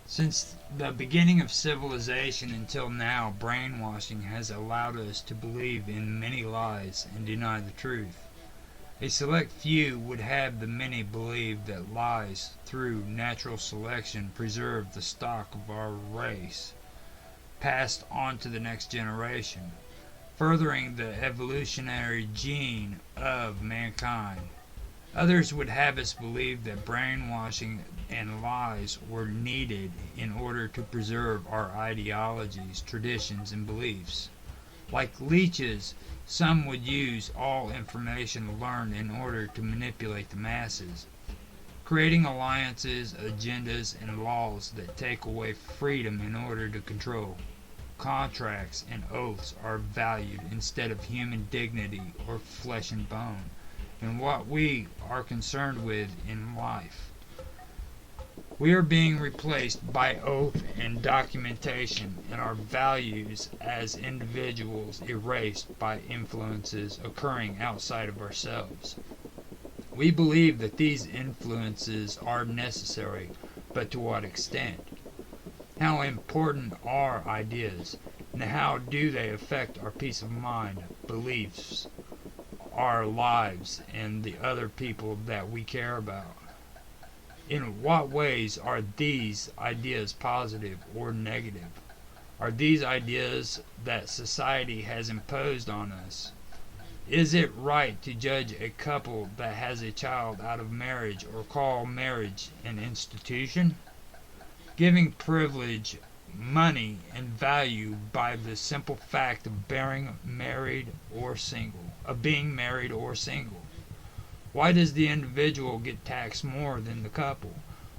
Since the beginning of civilization until now, brainwashing has allowed us to believe in many lies and deny the truth. A select few would have the many believe that lies through natural selection preserve the stock of our race, passed on to the next generation, furthering the evolutionary gene of mankind. Others would have us believe that brainwashing and lies were needed in order to preserve our ideologies, traditions, and beliefs. Like leeches, some would use all information learned in order to manipulate the masses, creating alliances, agendas, and laws that take away freedom in order to control. Contracts and oaths are valued instead of human dignity or flesh and bone, and what we are concerned with in life. We are being replaced by oath and documentation, and our values as individuals erased by influences occurring outside of ourselves. We believe that these influences are necessary, but to what extent? How important are ideas, and how do they affect our peace of mind, beliefs, our lives, and the other people that we care about? In what ways are these ideas positive or negative? Are these ideas that society has imposed on us? Is it right to judge a couple that has a child out of marriage or call marriage an institution? Giving privilege, money, and value by the simple fact of being married or single. Why does the individual get taxed more than the couple,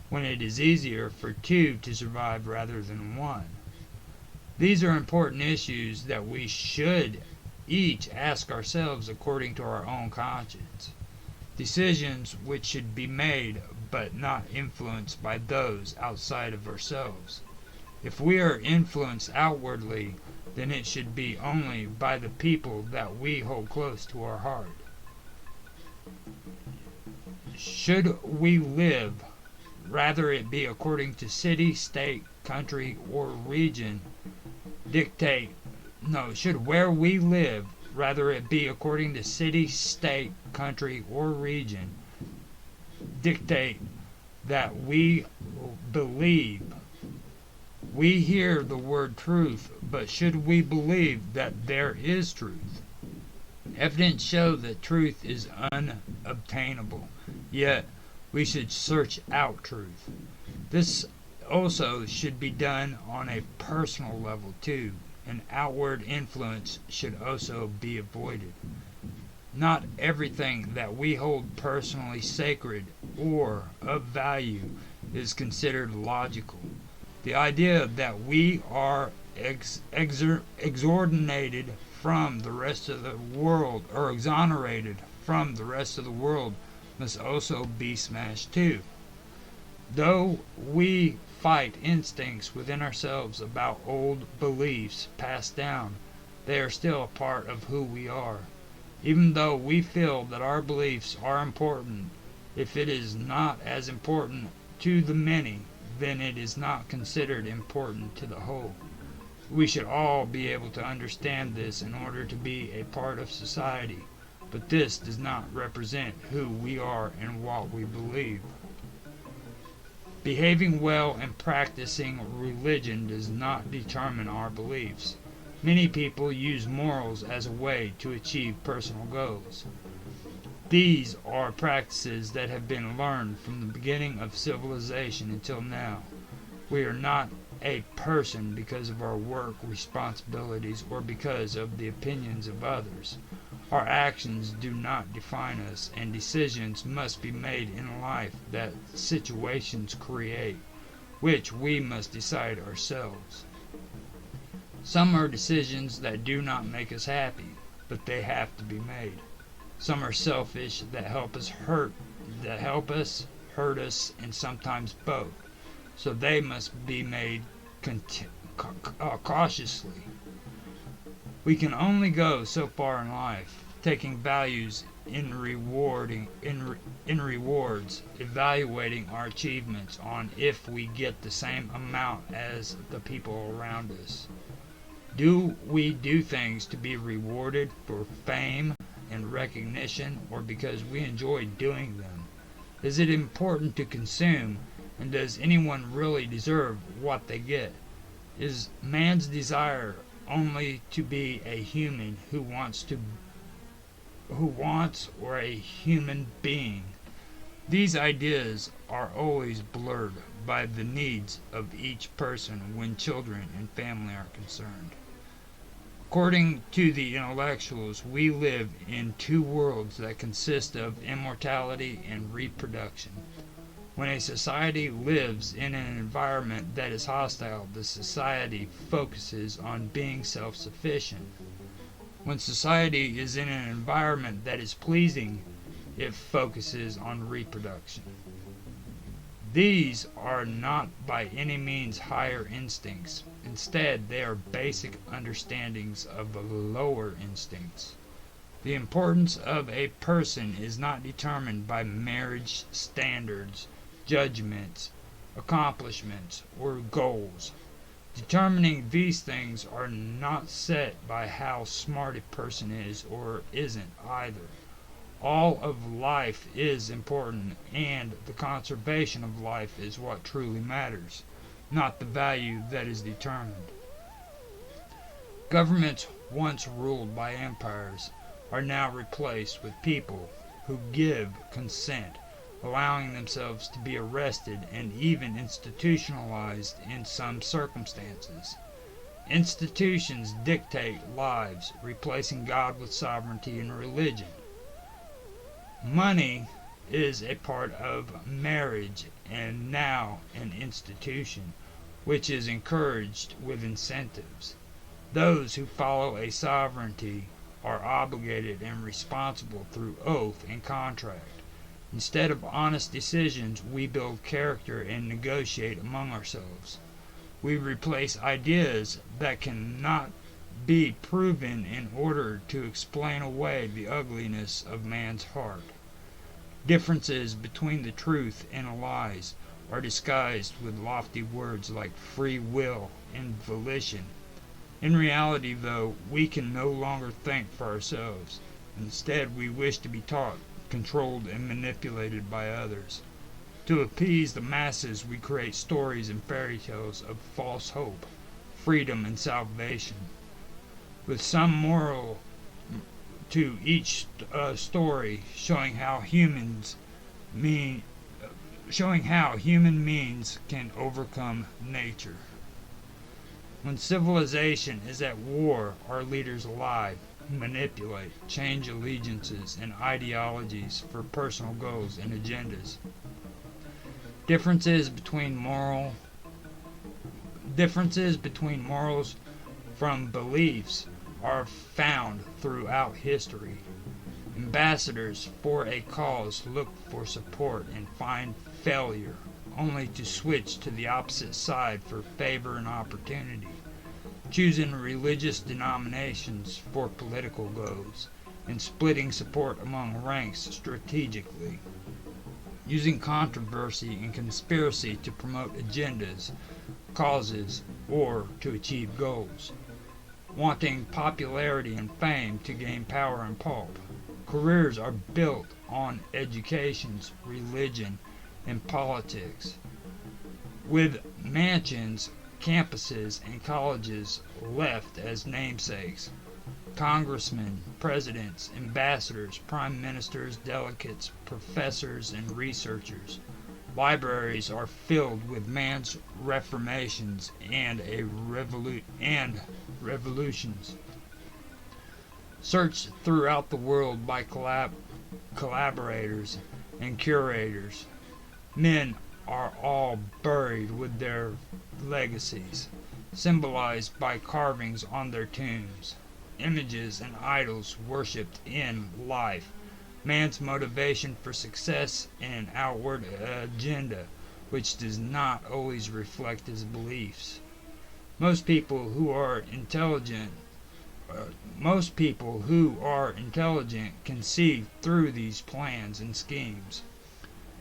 when it is easier for two to survive rather than one? These are important issues that we should each ask ourselves according to our own conscience. Decisions which should be made but not influenced by those outside of ourselves. If we are influenced outwardly, then it should be only by the people that we hold close to our heart. Should we live, rather it be according to city, state, country, or region, should where we live, rather it be according to city, state, country, or region, dictate that we believe? We hear the word truth, but should we believe that there is truth? Evidence show that truth is unobtainable, yet we should search out truth. This also should be done on a personal level too. An outward influence should also be avoided. Not everything that we hold personally sacred or of value is considered logical. The idea that we are exonerated from the rest of the world, or exonerated from the rest of the world, must also be smashed too. Though we fight instincts within ourselves about old beliefs passed down, they are still a part of who we are. Even though we feel that our beliefs are important, if it is not as important to the many, then it is not considered important to the whole. We should all be able to understand this in order to be a part of society, but this does not represent who we are and what we believe. Behaving well and practicing religion does not determine our beliefs. Many people use morals as a way to achieve personal goals. These are practices that have been learned from the beginning of civilization until now. We are not a person because of our work responsibilities or because of the opinions of others. Our actions do not define us, and decisions must be made in life that situations create, which we must decide ourselves. Some are decisions that do not make us happy, but they have to be made. Some are selfish that help us, hurt us, and sometimes both. So they must be made cautiously. We can only go so far in life, taking values in rewards, evaluating our achievements on if we get the same amount as the people around us. Do we do things to be rewarded for fame and recognition, or because we enjoy doing them? Is it important to consume, and does anyone really deserve what they get? Is man's desire only to be a human who wants or a human being? These ideas are always blurred by the needs of each person when children and family are concerned. According to the intellectuals, we live in two worlds that consist of immortality and reproduction. When a society lives in an environment that is hostile, the society focuses on being self-sufficient. When society is in an environment that is pleasing, it focuses on reproduction. These are not by any means higher instincts. Instead, they are basic understandings of the lower instincts. The importance of a person is not determined by marriage standards, judgments, accomplishments, or goals. Determining these things are not set by how smart a person is or isn't either. All of life is important, and the conservation of life is what truly matters, not the value that is determined. Governments once ruled by empires are now replaced with people who give consent, allowing themselves to be arrested and even institutionalized in some circumstances. Institutions dictate lives, replacing God with sovereignty and religion. Money is a part of marriage and now an institution, which is encouraged with incentives. Those who follow a sovereignty are obligated and responsible through oath and contract. Instead of honest decisions, we build character and negotiate among ourselves. We replace ideas that cannot be proven in order to explain away the ugliness of man's heart. Differences between the truth and lies are disguised with lofty words like free will and volition. In reality, though, we can no longer think for ourselves. Instead, we wish to be taught, controlled, and manipulated by others. To appease the masses, we create stories and fairy tales of false hope, freedom, and salvation, with some moral to each story, showing how human means can overcome nature. When civilization is at war, our leaders lie, manipulate, change allegiances and ideologies for personal goals and agendas. Differences between morals from beliefs are found throughout history. Ambassadors for a cause look for support and find failure, only to switch to the opposite side for favor and opportunity, choosing religious denominations for political goals, and splitting support among ranks strategically, using controversy and conspiracy to promote agendas, causes, or to achieve goals, wanting popularity and fame to gain power and pulp. Careers are built on educations, religion, and politics, with mansions, campuses, and colleges left as namesakes. Congressmen, presidents, ambassadors, prime ministers, delegates, professors, and researchers. Libraries are filled with man's reformations and revolutions. Searched throughout the world by collaborators and curators. Men are all buried with their legacies, symbolized by carvings on their tombs, images and idols worshipped in life, man's motivation for success, and an outward agenda which does not always reflect his beliefs. Most people who are intelligent most people who are intelligent can see through these plans and schemes.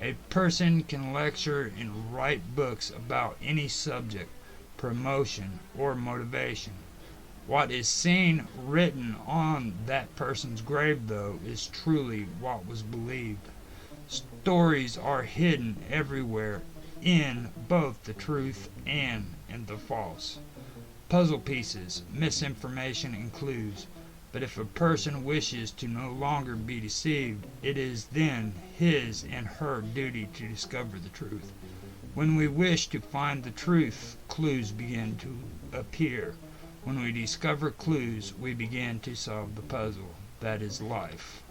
A person can lecture and write books about any subject, promotion, or motivation. What is seen written on that person's grave, though, is truly what was believed. Stories are hidden everywhere in both the truth and in the false. Puzzle pieces, misinformation, and clues. But if a person wishes to no longer be deceived, it is then his and her duty to discover the truth. When we wish to find the truth, clues begin to appear. When we discover clues, we begin to solve the puzzle. That is life.